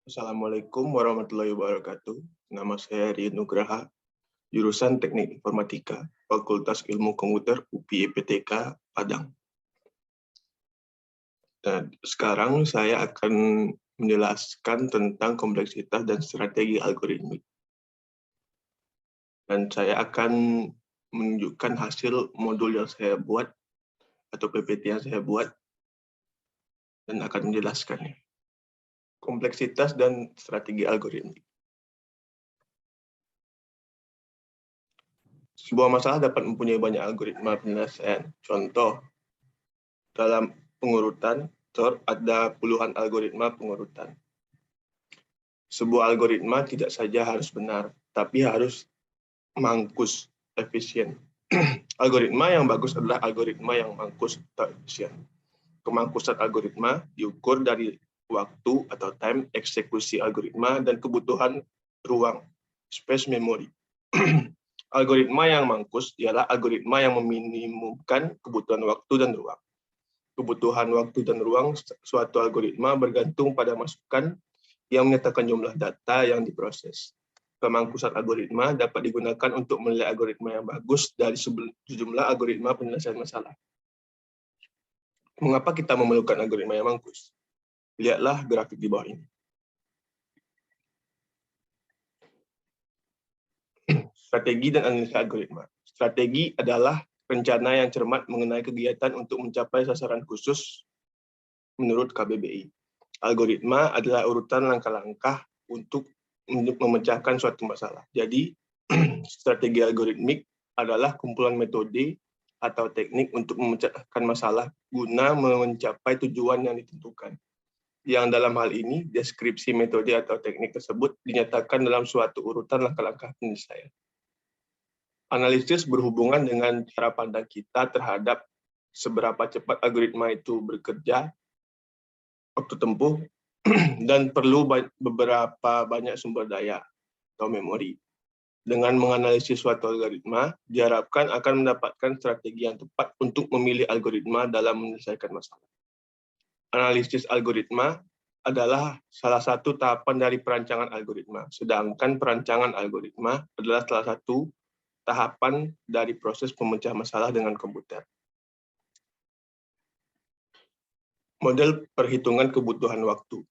Assalamualaikum warahmatullahi wabarakatuh. Nama saya Rian Nugraha, jurusan Teknik Informatika, Fakultas Ilmu Komputer UPI IPTK Padang. Dan sekarang saya akan menjelaskan tentang kompleksitas dan strategi algoritmik. Dan saya akan menunjukkan hasil modul yang saya buat atau PPT yang saya buat dan akan menjelaskannya. Kompleksitas dan strategi algoritmik. Sebuah masalah dapat mempunyai banyak algoritma penyelesaian. Contoh, dalam pengurutan, ada puluhan algoritma pengurutan. Sebuah algoritma tidak saja harus benar, tapi harus mangkus, efisien. Algoritma yang bagus adalah algoritma yang mangkus atau efisien. Kemangkusan algoritma diukur dari waktu atau time eksekusi algoritma dan kebutuhan ruang, space memory. Algoritma yang mangkus ialah algoritma yang meminimumkan kebutuhan waktu dan ruang. Kebutuhan waktu dan ruang suatu algoritma bergantung pada masukan yang menyatakan jumlah data yang diproses. Pemangkusan algoritma dapat digunakan untuk menilai algoritma yang bagus dari sejumlah algoritma penyelesaian masalah. Mengapa kita memerlukan algoritma yang mangkus? Lihatlah grafik di bawah ini. Strategi dan analisa algoritma. Strategi adalah rencana yang cermat mengenai kegiatan untuk mencapai sasaran khusus menurut KBBI. Algoritma adalah urutan langkah-langkah untuk memecahkan suatu masalah. Jadi, strategi algoritmik adalah kumpulan metode atau teknik untuk memecahkan masalah guna mencapai tujuan yang ditentukan. Yang dalam hal ini, deskripsi metode atau teknik tersebut dinyatakan dalam suatu urutan langkah-langkah penyelesaian. Analisis berhubungan dengan cara pandang kita terhadap seberapa cepat algoritma itu bekerja, waktu tempuh, dan perlu beberapa banyak sumber daya atau memori. Dengan menganalisis suatu algoritma, diharapkan akan mendapatkan strategi yang tepat untuk memilih algoritma dalam menyelesaikan masalah. Analisis algoritma adalah salah satu tahapan dari perancangan algoritma, sedangkan perancangan algoritma adalah salah satu tahapan dari proses pemecah masalah dengan komputer. Model perhitungan kebutuhan waktu.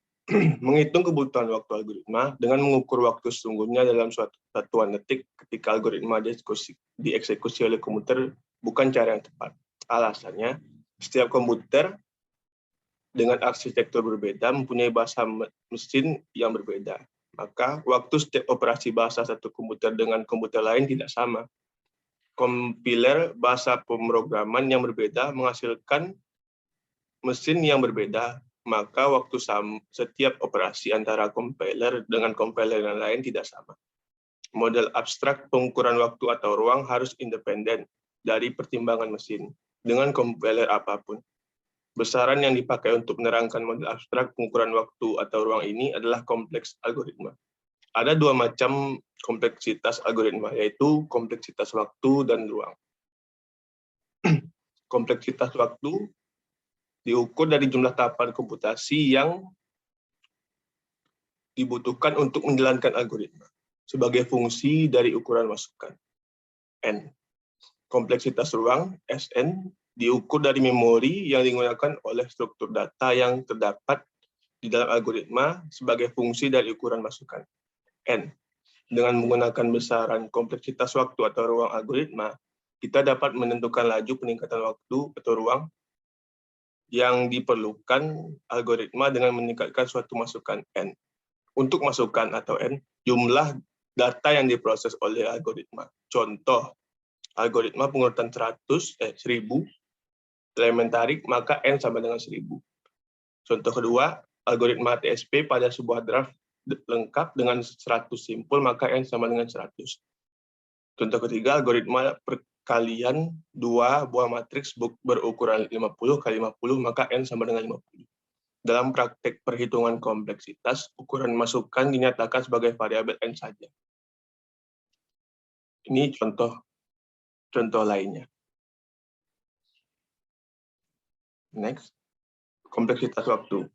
Menghitung kebutuhan waktu algoritma dengan mengukur waktu sesungguhnya dalam suatu satuan detik ketika algoritma dieksekusi oleh komputer bukan cara yang tepat. Alasannya, setiap komputer dengan arsitektur berbeda mempunyai bahasa mesin yang berbeda. Maka waktu setiap operasi bahasa satu komputer dengan komputer lain tidak sama. Kompiler bahasa pemrograman yang berbeda menghasilkan mesin yang berbeda, maka waktu setiap operasi antara compiler dengan compiler yang lain tidak sama. Model abstrak pengukuran waktu atau ruang harus independen dari pertimbangan mesin dengan compiler apapun. Besaran yang dipakai untuk menerangkan model abstrak pengukuran waktu atau ruang ini adalah kompleks algoritma. Ada dua macam kompleksitas algoritma, yaitu kompleksitas waktu dan ruang. Kompleksitas waktu diukur dari jumlah tahapan komputasi yang dibutuhkan untuk menjalankan algoritma sebagai fungsi dari ukuran masukan, N. Kompleksitas ruang, Sn, diukur dari memori yang digunakan oleh struktur data yang terdapat di dalam algoritma sebagai fungsi dari ukuran masukan, N. Dengan menggunakan besaran kompleksitas waktu atau ruang algoritma, kita dapat menentukan laju peningkatan waktu atau ruang yang diperlukan algoritma dengan meningkatkan suatu masukan N. Untuk masukan atau N, jumlah data yang diproses oleh algoritma. Contoh, algoritma pengurutan 1000 elemen tarik, maka N sama dengan 1000. Contoh kedua, algoritma TSP pada sebuah draft lengkap dengan 100 simpul, maka N sama dengan 100. Contoh ketiga, algoritma perkalian dua buah matriks berukuran 50 kali 50, maka N sama dengan 50. Dalam praktek perhitungan kompleksitas, ukuran masukan dinyatakan sebagai variabel N saja. Ini contoh lainnya. Next, kompleksitas waktu.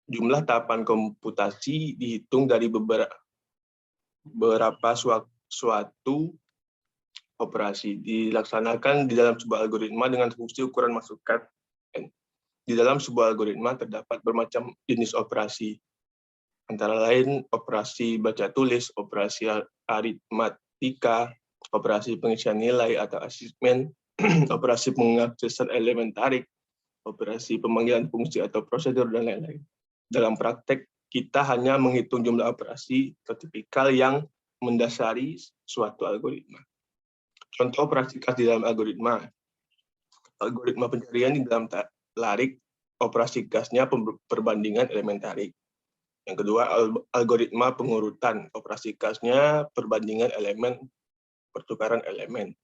Jumlah tahapan komputasi dihitung dari beberapa suatu operasi dilaksanakan di dalam sebuah algoritma dengan fungsi ukuran masukan. Di dalam sebuah algoritma terdapat bermacam jenis operasi, antara lain operasi baca tulis, operasi aritmatika, operasi pengisian nilai atau asesmen, operasi pengaksesan elemen tarik, operasi pemanggilan fungsi atau prosedur, dan lain-lain. Dalam praktek, kita hanya menghitung jumlah operasi atau tipikal yang mendasari suatu algoritma. Contoh operasi khas di dalam algoritma pencarian di dalam larik, operasi khasnya perbandingan elemen tarik. Yang kedua, algoritma pengurutan, operasi khasnya perbandingan elemen, pertukaran elemen.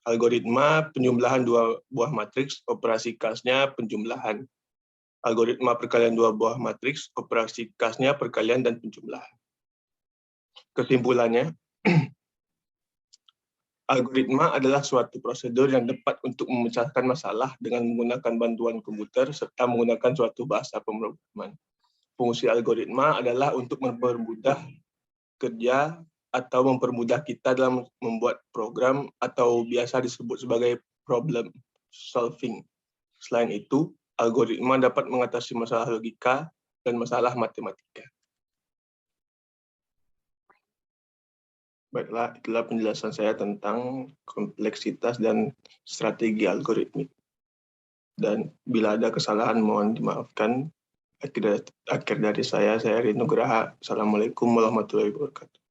Algoritma penjumlahan dua buah matriks, operasi khasnya penjumlahan. Algoritma perkalian dua buah matriks, operasi khasnya perkalian dan penjumlahan. Kesimpulannya, algoritma adalah suatu prosedur yang dapat untuk memecahkan masalah dengan menggunakan bantuan komputer serta menggunakan suatu bahasa pemrograman. Fungsi algoritma adalah untuk mempermudah kerja atau mempermudah kita dalam membuat program atau biasa disebut sebagai problem solving. Selain itu, algoritma dapat mengatasi masalah logika dan masalah matematika. Baiklah, itulah penjelasan saya tentang kompleksitas dan strategi algoritmik. Dan bila ada kesalahan, mohon dimaafkan. Akhir dari saya Ridho Nugraha. Assalamualaikum warahmatullahi wabarakatuh.